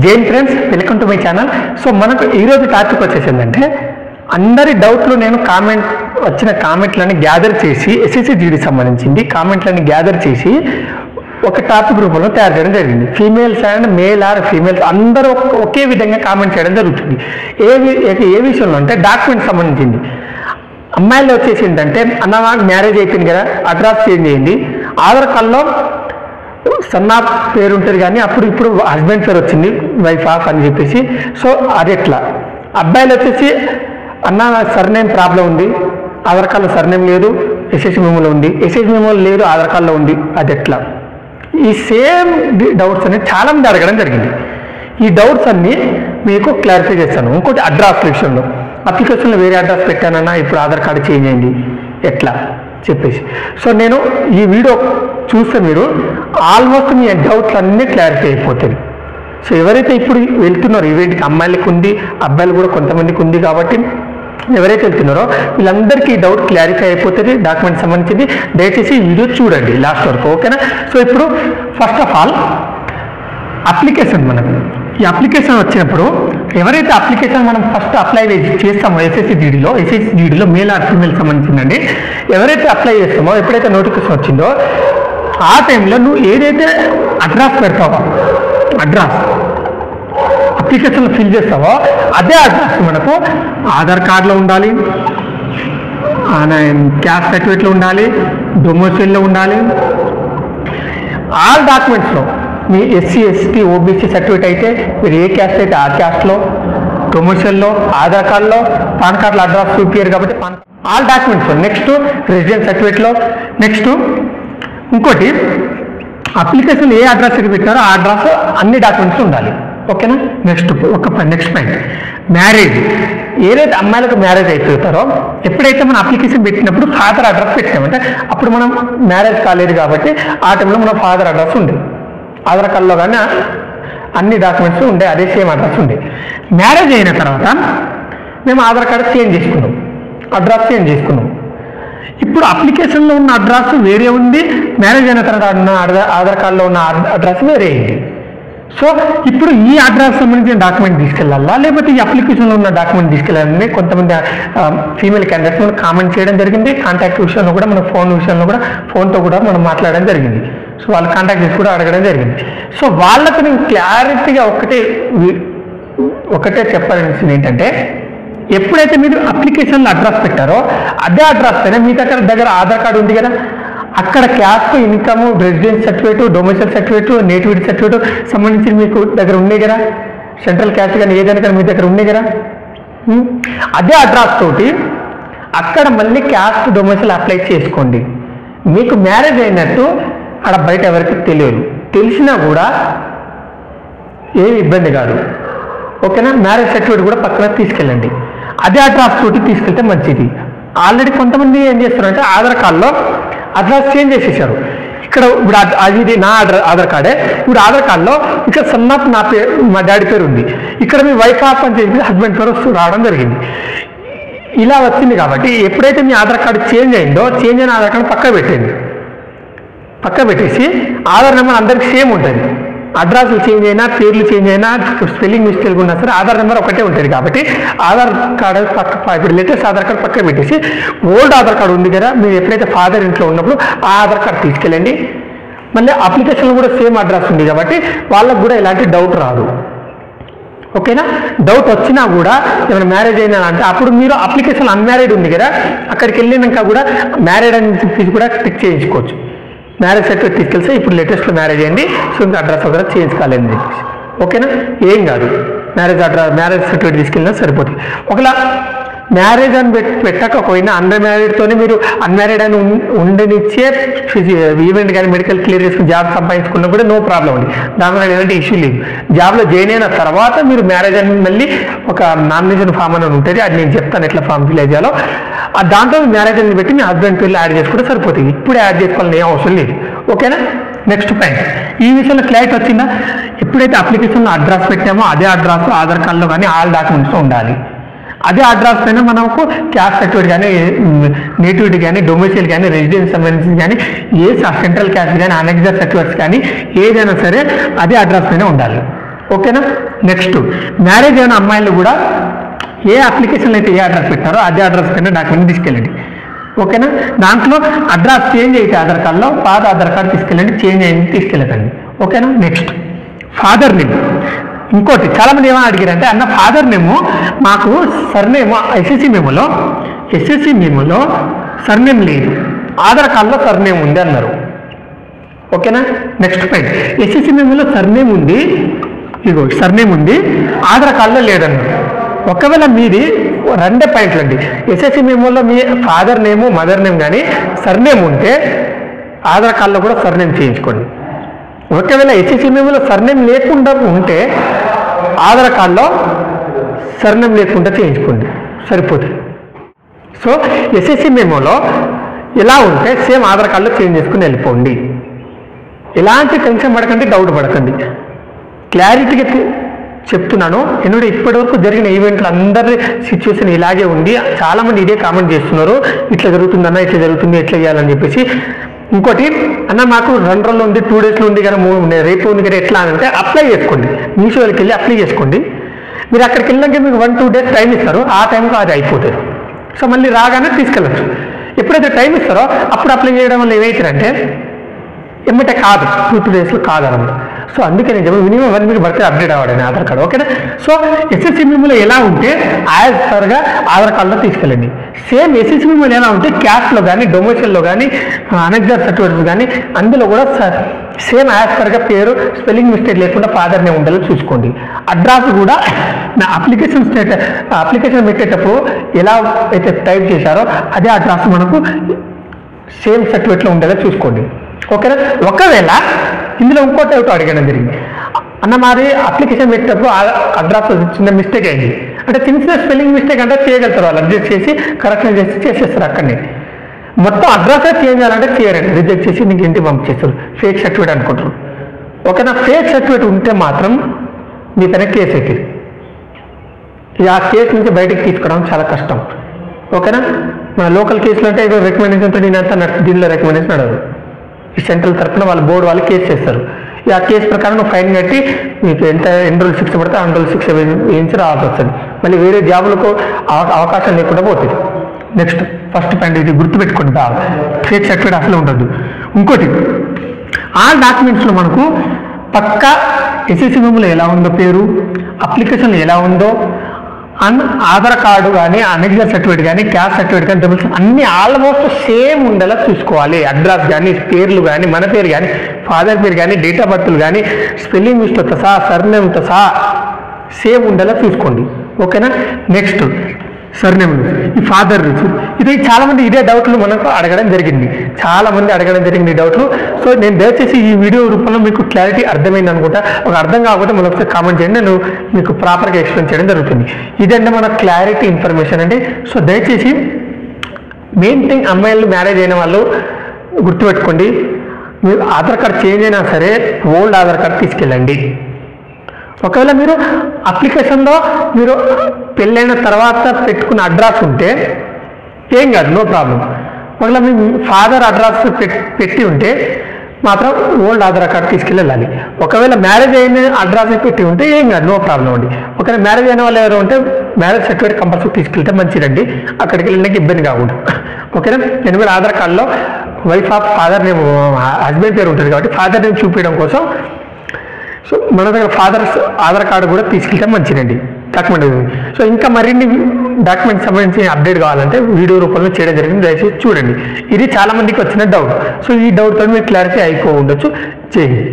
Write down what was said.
Jain friends, welcome to my channel. So మనకు ఈరోజు topic వచ్చేసిందంటే, అందరి డౌట్లు నేను వచ్చిన కామెంట్లని గ్యాదర్ చేసి ఎస్ఎస్సి జీడీ సంబంధించింది కామెంట్లని గ్యాదర్ చేసి ఒక టాపిక్ రూపంలో తయారు చేయడం జరిగింది. Females and male or females అందరూ ఒకే విధంగా కామెంట్ చేయడం జరుగుతుంది. ఏ విషయంలో అంటే డాక్యుమెంట్ సంబంధించింది. అమ్మాయిలు వచ్చేసి ఏంటంటే, అన్న నాకు మ్యారేజ్ అయిపోయింది కదా, అడ్రస్ చేంజ్ చేయండి, ఆధార్ కార్డులో సన్నా పేరు ఉంటుంది కానీ ఇప్పుడు హస్బెండ్ పేరు వచ్చింది, వైఫ్ ఆఫ్ అని చెప్పేసి. సో అది ఎట్లా? అబ్బాయిలు వచ్చేసి అన్న సర్నేమ్ ప్రాబ్లం ఉంది, ఆధార్ కార్డులో సర్నేమ్ లేదు, ఎస్ఎస్సి మెమోలో ఉంది, ఎస్ఎస్సి మెమోలో లేదు, ఆధార్ కార్డులో ఉంది, అది ఎట్లా? ఈ సేమ్ డౌట్స్ అనేది చాలామంది అడగడం జరిగింది. ఈ డౌట్స్ అన్నీ మీకు క్లారిఫై చేస్తాను. ఇంకోటి అడ్రస్ విషయంలో, అప్లికేషన్లో వేరే అడ్రస్ పెట్టానన్నా ఇప్పుడు ఆధార్ కార్డు చేంజ్ అయింది ఎట్లా చెప్పేసి. సో నేను ఈ వీడియో చూస్తే మీరు ఆల్మోస్ట్ మీ డౌట్లు అన్నీ క్లారిఫై అయిపోతాయి. సో ఎవరైతే ఇప్పుడు వెళ్తున్నారో ఈవెంట్కి, అమ్మాయిలకు ఉంది, అబ్బాయిలు కూడా కొంతమందికి ఉంది కాబట్టి ఎవరైతే వెళ్తున్నారో వీళ్ళందరికీ ఈ డౌట్ క్లారిఫై అయిపోతుంది. డాక్యుమెంట్ సంబంధించింది దయచేసి ఈ వీడియో చూడండి లాస్ట్ వరకు, ఓకేనా? సో ఇప్పుడు ఫస్ట్ ఆఫ్ ఆల్ అప్లికేషన్, మనకు ఈ అప్లికేషన్ వచ్చినప్పుడు ఎవరైతే అప్లికేషన్ మనం ఫస్ట్ అప్లై చేస్తామో ఎస్ఎస్సి జీడీలో మేల్ ఆర్ ఫీమేల్ సంబంధించిందండి, ఎవరైతే అప్లై చేస్తామో ఎప్పుడైతే నోటిఫికేషన్ వచ్చిందో ఆ టైంలో నువ్వు ఏదైతే అడ్రస్ పెడతావో, అడ్రస్ అప్లికేషన్లో ఫిల్ చేస్తావో అదే అడ్రస్ మనకు ఆధార్ కార్డులో ఉండాలి, క్యాస్ట్ సర్టిఫికేట్లో ఉండాలి, డొమిసైల్లో ఉండాలి. ఆల్ డాక్యుమెంట్స్లో మీ ఎస్సీ ఎస్టీ ఓబీసీ సర్టిఫికేట్ అయితే మీరు ఏ క్యాస్ట్ అయితే ఆ క్యాస్ట్లో, డొమిసైల్లో, ఆధార్ కార్డులో, పాన్ కార్డులో అడ్రస్ చూపించారు కాబట్టి ఆల్ డాక్యుమెంట్స్లో. నెక్స్ట్ రెసిడెన్స్ సర్టిఫికేట్లో. నెక్స్ట్ ఇంకోటి అప్లికేషన్ ఏ అడ్రస్ పెట్టినారో ఆ అడ్రస్ అన్ని డాక్యుమెంట్స్ ఉండాలి, ఓకేనా? Next point marriage. ఏదైతే అమ్మాయిలకు మ్యారేజ్ అయిపోతారో ఎప్పుడైతే మనం అప్లికేషన్ పెట్టినప్పుడు ఫాదర్ అడ్రస్ పెట్టామంటే అప్పుడు మనం మ్యారేజ్ కాలేదు కాబట్టి ఆ టైంలో మన ఫాదర్ అడ్రస్ ఉంది, ఆధార్ కార్డులో కానీ అన్ని డాక్యుమెంట్స్ ఉండే అదే సేమ్ అడ్రస్ ఉండే. మ్యారేజ్ అయిన తర్వాత మేము ఆధార్ కార్డు చేంజ్ చేసుకున్నాం, అడ్రస్ చేంజ్ చేసుకున్నాం. ఇప్పుడు అప్లికేషన్లో ఉన్న అడ్రస్ వేరే ఉంది, మ్యారేజ్ అయిన తర్వాత ఉన్న ఆధార్ కార్డులో ఉన్న అడ్రస్ వేరే అయింది. సో ఇప్పుడు ఈ అడ్రస్ సంబంధించిన డాక్యుమెంట్ తీసుకెళ్ళాలా లేకపోతే ఈ అప్లికేషన్లో ఉన్న డాక్యుమెంట్ తీసుకెళ్ళాలని కొంతమంది ఫీమేల్ క్యాండిడేట్స్ మనం కామెంట్ చేయడం జరిగింది. కాంటాక్ట్ విషయంలో కూడా మన ఫోన్ విషయంలో కూడా ఫోన్తో కూడా మనం మాట్లాడడం జరిగింది. సో వాళ్ళు కాంటాక్ట్ చేసి కూడా అడగడం జరిగింది. సో వాళ్ళకు నేను క్లారిటీగా ఒకటే చెప్పాల్సింది ఏంటంటే, ఎప్పుడైతే మీరు అప్లికేషన్లో అడ్రస్ పెట్టారో అదే అడ్రస్ పైన మీ దగ్గర ఆధార్ కార్డు ఉంది కదా, అక్కడ caste, income, residence certificate, domicile certificate, nativity certificate సంబంధించి మీకు దగ్గర ఉన్నాయి కదా, సెంట్రల్ క్యాస్ట్ కానీ ఏదైనా కానీ మీ దగ్గర ఉన్నాయి కదా, అదే అడ్రస్ తోటి అక్కడ మళ్ళీ క్యాస్ట్, డొమిసైల్ అప్లై చేసుకోండి. మీకు మ్యారేజ్ అయినట్టు అక్కడ బయట ఎవరికి తెలియదు, తెలిసినా కూడా ఏమి ఇబ్బంది కాదు, ఓకేనా? మ్యారేజ్ సర్టిఫికేట్ కూడా పక్కన తీసుకెళ్ళండి, అదే అడ్రస్ తోటి తీసుకెళ్తే మంచిది. ఆల్రెడీ కొంతమంది ఏం చేస్తారంటే ఆధార్ కార్డులో అడ్రస్ చేంజ్ చేసేసారు. ఇక్కడ ఇప్పుడు అది నా ఆధార్ కార్డే, ఇప్పుడు ఆధార్ కార్డులో ఇక్కడ సన్నాఫ్ నా పేరు, మా డాడీ పేరు ఉంది, ఇక్కడ మీ వైఫ్ ఆఫ్ అని చెప్పి హస్బెండ్ పేరు రావడం జరిగింది. ఇలా వచ్చింది కాబట్టి ఎప్పుడైతే మీ ఆధార్ కార్డు చేంజ్ అయిందో చేంజ్ అయిన ఆధార్ కార్డు పక్క పెట్టేసి ఆధార్ నెంబర్ అందరికి సేమ్ ఉంటుంది. అడ్రస్లు చేంజ్ అయినా, పేర్లు చేంజ్ అయినా, స్పెల్లింగ్ మిస్టేక్ ఉన్నా సరే ఆధార్ నెంబర్ ఒకటే ఉంటుంది కాబట్టి ఆధార్ కార్డు ఇప్పుడు లేటెస్ట్ ఆధార్ కార్డు పక్కన పెట్టేసి ఓల్డ్ ఆధార్ కార్డు ఉంది కదా, మీరు ఎప్పుడైతే ఫాదర్ ఇంట్లో ఉన్నప్పుడు ఆ ఆధార్ కార్డు తీసుకెళ్ళండి. మళ్ళీ అప్లికేషన్లో కూడా సేమ్ అడ్రస్ ఉంది కాబట్టి వాళ్ళకు కూడా ఎలాంటి డౌట్ రాదు, ఓకేనా? డౌట్ వచ్చినా కూడా ఏమైనా మ్యారేజ్ అయినా అంటే అప్పుడు మీరు అప్లికేషన్ అన్మ్యారీడ్ ఉంది కదా, అక్కడికి వెళ్ళినాక కూడా మ్యారీడ్ అని చెప్పి కూడా టిక్ చేయించుకోవచ్చు. మ్యారేజ్ సర్టిఫికేట్ తీసుకెళ్తే ఇప్పుడు లేటెస్ట్లో మ్యారేజ్ అయింది, సో ఇంకా అడ్రస్ ఒకసారి చేంజ్ కాలేదని చెప్పేసి, ఓకేనా? ఏం కాదు, మ్యారేజ్ సర్టిఫికేట్ తీసుకెళ్ళినా సరిపోతుంది. ఒకవేళ మ్యారేజ్ అని పెట్టకపోయినా అన్మ్యారీడ్తోనే మీరు అన్మ్యారీడ్ అని ఉండనిచ్చే ఈవెంట్ కానీ మెడికల్ క్లియర్ చేసుకుని జాబ్ సంపాదించుకున్నా కూడా నో ప్రాబ్లం ఉంది, దానివల్ల ఎలాంటి ఇష్యూ లేదు. జాబ్లో జాయిన్ అయిన తర్వాత మీరు మ్యారేజ్ అని మళ్ళీ ఒక నామినేషన్ ఫామ్ అని ఉంటుంది, అది నేను చెప్తాను ఎట్లా ఫామ్ ఫిల్ చేయాలో. దాంట్లో మ్యారేజ్ అని పెట్టి మీ హస్బెండ్ పేర్లు యాడ్ చేసుకుంటే సరిపోతుంది, ఇప్పుడు యాడ్ చేసుకోవాలని ఏం అవసరం లేదు, ఓకేనా? నెక్స్ట్ పాయింట్, ఈ విషయంలో క్లారిటీ వచ్చిందా? ఎప్పుడైతే అప్లికేషన్లో అడ్రస్ పెట్టామో అదే అడ్రస్ ఆధార్ కార్డులో కానీ ఆల్ డాక్యుమెంట్స్లో ఉండాలి. అదే అడ్రస్ పైన మనకు క్యాస్ట్ సర్టిఫికేట్ కానీ, నేటివిటీ కానీ, డొమిసైల్ కానీ, రెసిడెన్స్ సంబంధించి కానీ, ఏ సెంట్రల్ క్యాస్ట్ కానీ, అనెక్సర్ సర్టిఫికేట్స్ కానీ ఏదైనా సరే అదే అడ్రస్ పైన ఉండాలి, ఓకేనా. నెక్స్ట్ మ్యారేజ్ అయిన అమ్మాయిలు కూడా ఏ అప్లికేషన్లో అయితే ఏ అడ్రస్ పెట్టారో అదే అడ్రస్ పైన డాక్యుమెంట్ తీసుకెళ్ళండి. ఓకేనా. దాంట్లో అడ్రస్ చేంజ్ అయితే ఆధార్ కార్డులో పాత ఆధార్ కార్డు తీసుకెళ్ళండి, చేంజ్ అయింది తీసుకెళ్ళకండి. ఓకేనా. Next father name. ఇంకోటి చాలామంది ఏమైనా అడిగారంటే అన్న ఫాదర్ నేము మాకు సర్నేమ్ ఎస్ఎస్సి మేమోలో సర్నేమ్ లేదు, ఆధార్ కార్డులో సర్నేమ్ ఉంది అన్నారు. ఓకేనా. నెక్స్ట్ పాయింట్ ఎస్ఎస్సి మేమోలో సర్నేమ్ ఉంది, ఇగో సర్నేమ్ ఉంది, ఆధార్ కార్డులో లేదన్నారు. ఒకవేళ మీది రెండే పాయింట్లు అండి. ఎస్ఎస్సి మేమోలో మీ ఫాదర్ నేము మదర్ నేమ్ కానీ సర్నేమ్ ఉంటే ఆధార్ కార్డులో కూడా సర్నేమ్ చేయించుకోండి. ఒకవేళ ఎస్ఎస్సి మేమోలో సర్నేమ్ లేకుండా ఉంటే ఆధార్ కార్డులో సర్నేమ్ లేకుండా చేయించుకోండి, సరిపోతుంది. సో ఎస్ఎస్సి మేమోలో ఎలా ఉంటే సేమ్ ఆధార్ కార్డులో చేంజ్ చేసుకుని వెళ్ళిపోండి. ఎలాంటి టెన్షన్ పడకండి, డౌట్ పడకండి. క్లారిటీగా చెప్తున్నాను. ఎందుకంటే ఇప్పటివరకు జరిగిన ఈవెంట్లు అందరి సిచ్యువేషన్ ఇలాగే ఉంది. చాలామంది ఇదే కామెంట్ చేస్తున్నారు, ఇట్లా జరుగుతుందన్న, ఇట్లా జరుగుతుంది, ఎట్లా చేయాలని చెప్పేసి. ఇంకోటి అన్న మాకు 2 రోజులు ఉంది, 2 డేస్లో ఉంది కదా, రేపు ఉంది కదా, ఎట్లా అంటే అప్లై చేసుకోండి. మీషోకి వెళ్ళి అప్లై చేసుకోండి. మీరు అక్కడికి వెళ్ళాక మీకు 1-2 డేస్ టైం ఇస్తారు, ఆ టైంలో అది అయిపోతుంది. సో మళ్ళీ రాగానే తీసుకెళ్ళచ్చు. ఎప్పుడైతే టైం ఇస్తారో అప్పుడు అప్లై చేయడం వల్ల ఏమవుతారంటే ఎమ్మటే కాదు, 2-3 డేస్లో కాదన్నమాట. సో అందుకే నేను చెప్పాను మినిమం 1 వీక్ బర్త్డే అప్డేట్ అవ్వడండి ఆధార్ కార్డు. ఓకేనా. సో ఎస్ఎస్సి మేమోలో ఎలా ఉంటే యాజ్ పర్గా ఆధార్ కార్డులో తీసుకెళ్ళండి. సేమ్ ఎస్ఎస్సి మేమోలో ఎలా ఉంటే క్యాస్ట్లో కానీ డొమిసైల్లో కానీ అనెక్జర్ సర్టిఫికేట్స్ కానీ అందులో కూడా సేమ్ యాజ్ పర్గా పేరు స్పెల్లింగ్ మిస్టేక్ లేకుండా ఫాదర్ నేమ్ ఉండేలా చూసుకోండి. అడ్రస్ కూడా అప్లికేషన్ పెట్టేటప్పుడు ఎలా అయితే టైప్ చేశారో అదే అడ్రస్ మనకు సేమ్ సర్టిఫికేట్లో ఉండేలా చూసుకోండి. ఓకేనా. ఒకవేళ ఇందులో ఇంకోటి ఒకటి అడగడం జరిగింది అన్న, మరి అప్లికేషన్ పెట్టేటప్పుడు అడ్రస్ చిన్న మిస్టేక్ అయింది అంటే చిన్న స్పెల్లింగ్ మిస్టేక్ అంటే చేయగలుగుతారు, వాళ్ళు అడ్జస్ట్ చేసి కరెక్షన్ చేసేస్తారు. అక్కడనే మొత్తం అడ్రస్ చేంజ్ చేయాలంటే చేయరండి, రిజెక్ట్ చేసి నీకు ఇంటికి పంపించేస్తారు, ఫేక్ సర్టిఫికేట్ అనుకుంటారు. ఓకేనా. ఫేక్ సర్టిఫికేట్ ఉంటే మాత్రం మీ పైన కేసు అవుతుంది. ఆ కేసు నుంచి బయటకు తీసుకోవడం చాలా కష్టం. ఓకేనా. మన లోకల్ కేసులు అంటే ఏదో రికమెండేషన్తో నేనంతా దీనిలో రికమెండేషన్ అడగదు. ఈ సెంట్రల్ తరఫున వాళ్ళ బోర్డు వాళ్ళు కేసు చేస్తారు. ఆ కేసు ప్రకారం ఫైన్ కట్టి మీకు ఎన్ని రోజులు శిక్ష పడితే అన్ని రోజులు శిక్ష వేయించి రావాల్సి వస్తుంది. మళ్ళీ వేరే జాబులకు అవకాశం లేకుండా పోతుంది. నెక్స్ట్ ఫస్ట్ పాయింట్ ఇది గుర్తుపెట్టుకోండి, బాగా ఫేక్ సర్టిఫికేట్ అసలు ఉండదు. ఇంకోటి ఆల్ డాక్యుమెంట్స్లో మనకు పక్కా ఎస్ఎస్సి మేమోలో ఎలా ఉందో పేరు, అప్లికేషన్ ఎలా ఉందో, అండ్ ఆధార్ కార్డు కానీ అనెక్జర్ సర్టిఫికేట్ కానీ క్యాస్ట్ సర్టిఫికేట్ కానీ డబుల్స్ అన్నీ ఆల్మోస్ట్ సేమ్ ఉండేలా చూసుకోవాలి. అడ్రస్ కానీ పేర్లు కానీ మన పేరు కానీ ఫాదర్ పేరు కానీ డేట్ ఆఫ్ బర్త్లు కానీ స్పెల్లింగ్ మిస్టేక్తో సహా సర్నేమ్తో సహా సేమ్ ఉండేలా చూసుకోండి. ఓకేనా. నెక్స్ట్ సర్నేమ్ ఈ ఫాదర్ ఇది చాలామంది ఇదే డౌట్లు మనకు అడగడం జరిగింది, చాలామంది అడగడం జరిగింది డౌట్లు. సో నేను దయచేసి ఈ వీడియో రూపంలో మీకు క్లారిటీ అర్థమైంది అనుకుంటా. ఒక అర్థం కాకపోతే మనం ఒకసారి కామెంట్ చేయండి, నేను మీకు ప్రాపర్గా ఎక్స్ప్లెయిన్ చేయడం జరుగుతుంది. ఇదంటే మన క్లారిటీ ఇన్ఫర్మేషన్ అండి. సో దయచేసి మెయిన్ థింగ్ అమ్మాయిలు మ్యారేజ్ అయిన వాళ్ళు గుర్తుపెట్టుకోండి, మీరు ఆధార్ కార్డ్ చేంజ్ అయినా సరే ఓల్డ్ ఆధార్ కార్డ్ తీసుకెళ్ళండి. ఒకవేళ మీరు అప్లికేషన్లో మీరు పెళ్ళైన తర్వాత పెట్టుకున్న అడ్రస్ ఉంటే ఏం కాదు, నో ప్రాబ్లం. ఒకవేళ మీ ఫాదర్ అడ్రస్ పెట్టి ఉంటే మాత్రం ఓల్డ్ ఆధార్ కార్డ్ తీసుకెళ్ళాలి. ఒకవేళ మ్యారేజ్ అయిన అడ్రస్ పెట్టి ఉంటే ఏం కాదు, నో ప్రాబ్లం అండి. ఒకవేళ మ్యారేజ్ అయిన వాళ్ళు ఎవరు ఉంటే మ్యారేజ్ సర్టిఫికేట్ కంపల్సరీ తీసుకెళ్తే మంచిదండి, అక్కడికి వెళ్ళడానికి ఇబ్బంది కాకుండా. ఓకేనా. ఎందుకంటే ఆధార్ కార్డులో wife of father name husband పేరు ఉంటుంది కాబట్టి ఫాదర్ నేమ్ చూపించడం కోసం సో మన దగ్గర ఫాదర్స్ ఆధార్ కార్డు కూడా తీసుకెళ్తే మంచిదండి డాక్యుమెంట్. సో ఇంకా మరిన్ని డాక్యుమెంట్స్ సంబంధించి అప్డేట్ కావాలంటే వీడియో రూపంలో చేయడం జరిగింది, దయచేసి చూడండి. ఇది చాలామందికి వచ్చిన డౌట్. సో ఈ డౌట్తో మీరు క్లారిటీ అయిపో ఉండొచ్చు. చేయండి.